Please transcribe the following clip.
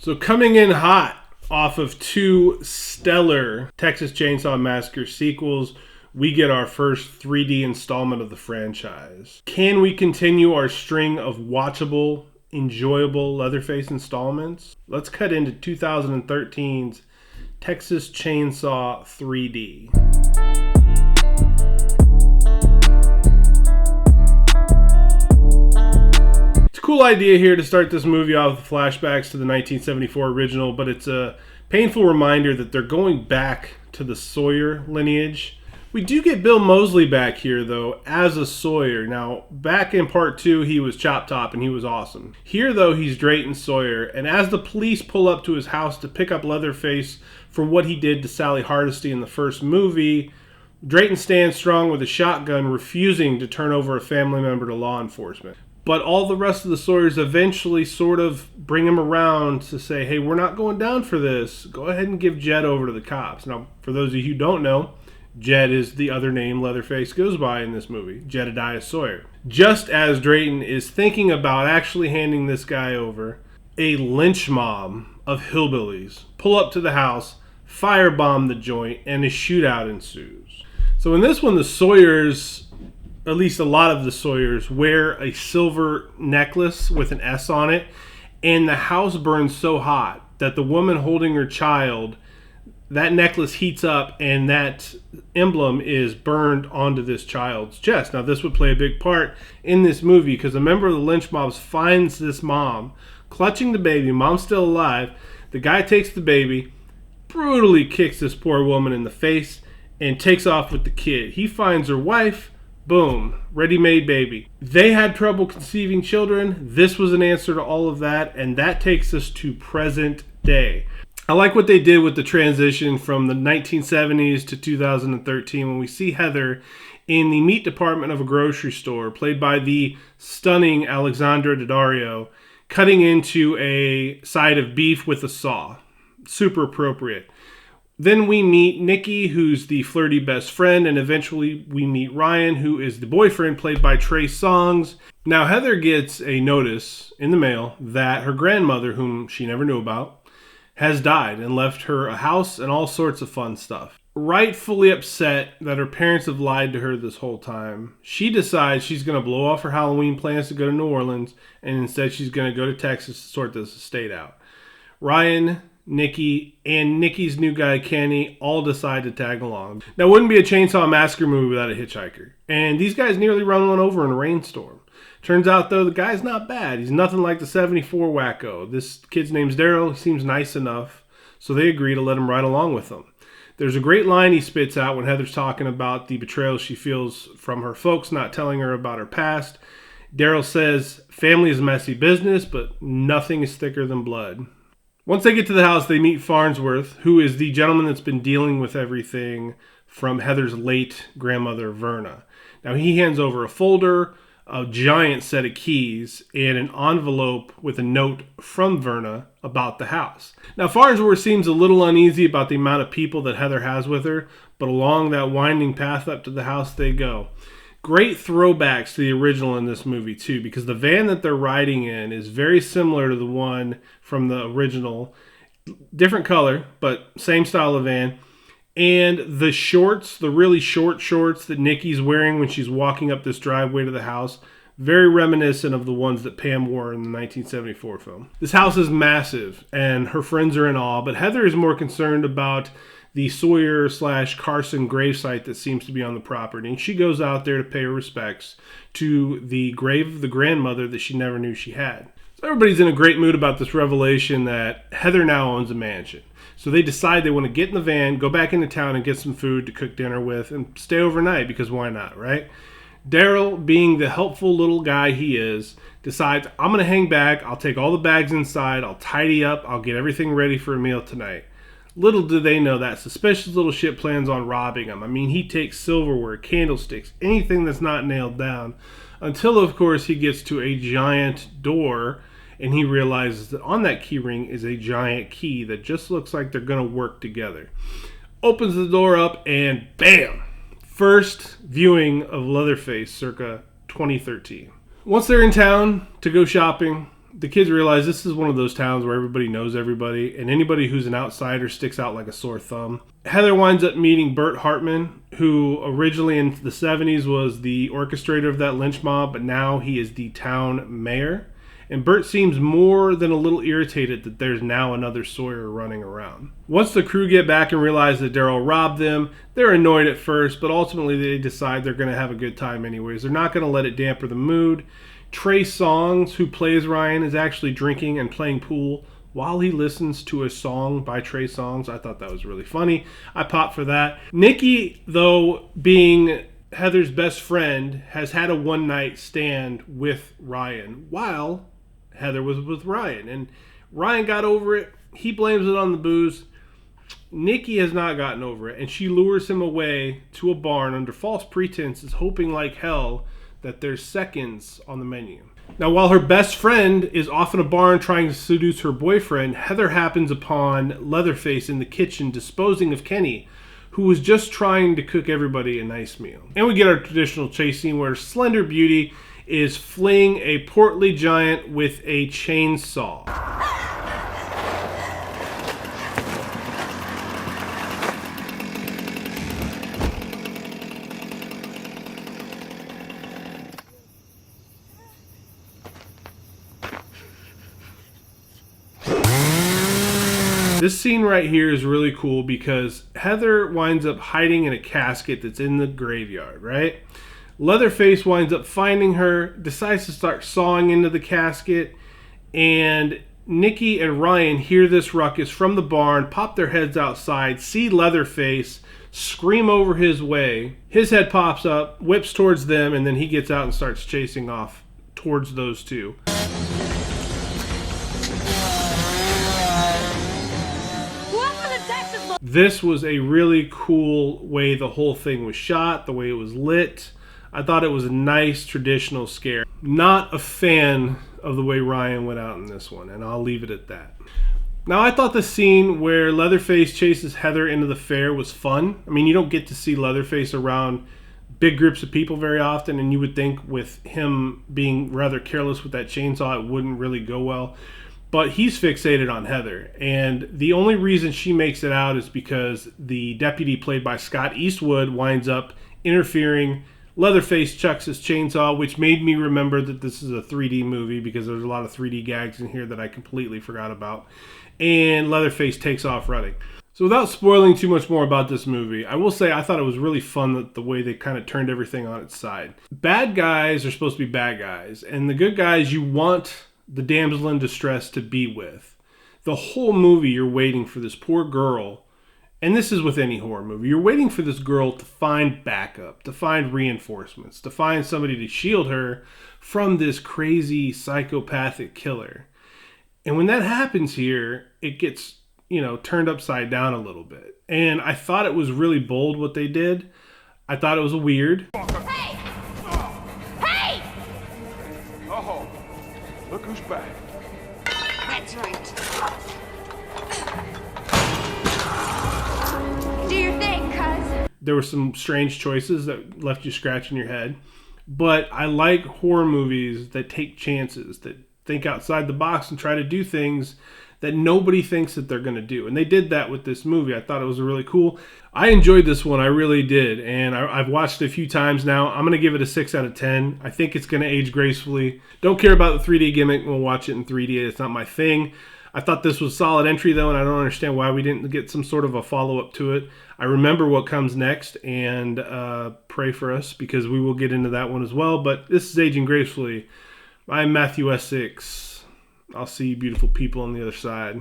So coming in hot off of two stellar Texas Chainsaw Massacre sequels, we get our first 3D installment of the franchise. Can we continue our string of watchable, enjoyable Leatherface installments? Let's cut into 2013's Texas Chainsaw 3D. Cool idea here to start this movie off with flashbacks to the 1974 original, but it's a painful reminder that they're going back to the Sawyer lineage. We do get Bill Moseley back here, though, as a Sawyer. Now, back in part 2, he was Chop Top, and he was awesome. Here, though, he's Drayton Sawyer, and as the police pull up to his house to pick up Leatherface for what he did to Sally Hardesty in the first movie, Drayton stands strong with a shotgun, refusing to turn over a family member to law enforcement. But all the rest of the Sawyers eventually sort of bring him around to say, hey, we're not going down for this. Go ahead and give Jed over to the cops. Now, for those of you who don't know, Jed is the other name Leatherface goes by in this movie, Jedediah Sawyer. Just as Drayton is thinking about actually handing this guy over, a lynch mob of hillbillies pull up to the house, firebomb the joint, and a shootout ensues. So in this one, the Sawyers, at least a lot of the Sawyers, wear a silver necklace with an S on it, and the house burns so hot that the woman holding her child, that necklace heats up and that emblem is burned onto this child's chest. Now, this would play a big part in this movie because a member of the lynch mobs finds this mom clutching the baby. Mom's still alive. The guy takes the baby, brutally kicks this poor woman in the face, and takes off with the kid. He finds her wife. Boom, ready-made baby. They had trouble conceiving children. This was an answer to all of that, and that takes us to present day. I like what they did with the transition from the 1970s to 2013 when we see Heather in the meat department of a grocery store, played by the stunning Alexandra Daddario, cutting into a side of beef with a saw. Super appropriate. Then we meet Nikki, who's the flirty best friend, and eventually we meet Ryan, who is the boyfriend, played by Trey Songz. Now, Heather gets a notice in the mail that her grandmother, whom she never knew about, has died and left her a house and all sorts of fun stuff. Rightfully upset that her parents have lied to her this whole time, she decides she's going to blow off her Halloween plans to go to New Orleans, and instead she's going to go to Texas to sort this estate out. Ryan, Nikki, and Nikki's new guy, Kenny, all decide to tag along. Now, it wouldn't be a Chainsaw Massacre movie without a hitchhiker. And these guys nearly run one over in a rainstorm. Turns out, though, the guy's not bad. He's nothing like the 74 wacko. This kid's name's Daryl. He seems nice enough, so they agree to let him ride along with them. There's a great line he spits out when Heather's talking about the betrayal she feels from her folks not telling her about her past. Daryl says, family is a messy business, but nothing is thicker than blood. Once they get to the house, they meet Farnsworth, who is the gentleman that's been dealing with everything from Heather's late grandmother, Verna. Now, he hands over a folder, a giant set of keys, and an envelope with a note from Verna about the house. Now, Farnsworth seems a little uneasy about the amount of people that Heather has with her, but along that winding path up to the house they go. Great throwbacks to the original in this movie, too, because the van that they're riding in is very similar to the one from the original. Different color, but same style of van. And the shorts, the really short shorts that Nikki's wearing when she's walking up this driveway to the house, very reminiscent of the ones that Pam wore in the 1974 film. This house is massive, and her friends are in awe, but Heather is more concerned about the Sawyer/Carson gravesite that seems to be on the property. And she goes out there to pay her respects to the grave of the grandmother that she never knew she had. So everybody's in a great mood about this revelation that Heather now owns a mansion. So they decide they want to get in the van, go back into town and get some food to cook dinner with and stay overnight because why not, right? Daryl, being the helpful little guy he is, decides, I'm going to hang back, I'll take all the bags inside, I'll tidy up, I'll get everything ready for a meal tonight. Little do they know that suspicious little shit plans on robbing him. I mean, he takes silverware, candlesticks, anything that's not nailed down, until, of course, he gets to a giant door, and he realizes that on that key ring is a giant key that just looks like they're going to work together. Opens the door up, and bam! First viewing of Leatherface circa 2013. Once they're in town to go shopping, The kids realize this is one of those towns where everybody knows everybody, and anybody who's an outsider sticks out like a sore thumb. Heather winds up meeting Bert Hartman, who originally in the 70s was the orchestrator of that lynch mob, but now he is the town mayor. And Bert seems more than a little irritated that there's now another Sawyer running around. Once the crew get back and realize that Daryl robbed them, they're annoyed at first, but ultimately they decide they're going to have a good time anyways. They're not going to let it dampen the mood. Trey Songz, who plays Ryan, is actually drinking and playing pool while he listens to a song by Trey Songz. I thought that was really funny. I popped for that. Nikki, though, being Heather's best friend, has had a one-night stand with Ryan while Heather was with Ryan. And Ryan got over it. He blames it on the booze. Nikki has not gotten over it, and she lures him away to a barn under false pretenses, hoping like hell that there's seconds on the menu. Now, while her best friend is off in a barn trying to seduce her boyfriend, Heather happens upon Leatherface in the kitchen disposing of Kenny, who was just trying to cook everybody a nice meal. And we get our traditional chase scene where Slender Beauty is fleeing a portly giant with a chainsaw. This scene right here is really cool because Heather winds up hiding in a casket that's in the graveyard, right? Leatherface winds up finding her, decides to start sawing into the casket, and Nikki and Ryan hear this ruckus from the barn, pop their heads outside, see Leatherface, scream over his way. His head pops up, whips towards them, and then he gets out and starts chasing off towards those two. This was a really cool way the whole thing was shot, the way it was lit. I thought it was a nice traditional scare. Not a fan of the way Ryan went out in this one, and I'll leave it at that. Now, I thought the scene where Leatherface chases Heather into the fair was fun. I mean, you don't get to see Leatherface around big groups of people very often, and you would think with him being rather careless with that chainsaw, it wouldn't really go well. But he's fixated on Heather, and the only reason she makes it out is because the deputy played by Scott Eastwood winds up interfering. Leatherface chucks his chainsaw, which made me remember that this is a 3D movie because there's a lot of 3D gags in here that I completely forgot about. And Leatherface takes off running. So without spoiling too much more about this movie, I will say I thought it was really fun that the way they kind of turned everything on its side. Bad guys are supposed to be bad guys, and the good guys you want the damsel in distress to be with. The whole movie you're waiting for this poor girl, and this is with any horror movie, you're waiting for this girl to find backup, to find reinforcements, to find somebody to shield her from this crazy psychopathic killer. And when that happens here, it gets, turned upside down a little bit. And I thought it was really bold what they did. I thought it was weird. Hey! Hey! Oh, look who's back. That's right. Do your thing, cuz. There were some strange choices that left you scratching your head. But I like horror movies that take chances, that think outside the box and try to do things that nobody thinks that they're going to do. And they did that with this movie. I thought it was really cool. I enjoyed this one. I really did. And I've watched it a few times now. I'm going to give it a 6 out of 10. I think it's going to age gracefully. Don't care about the 3D gimmick. We'll watch it in 3D. It's not my thing. I thought this was a solid entry, though, and I don't understand why we didn't get some sort of a follow-up to it. I remember what comes next, and pray for us, because we will get into that one as well. But this is Aging Gracefully. I'm Matthew Essex. I'll see you beautiful people on the other side.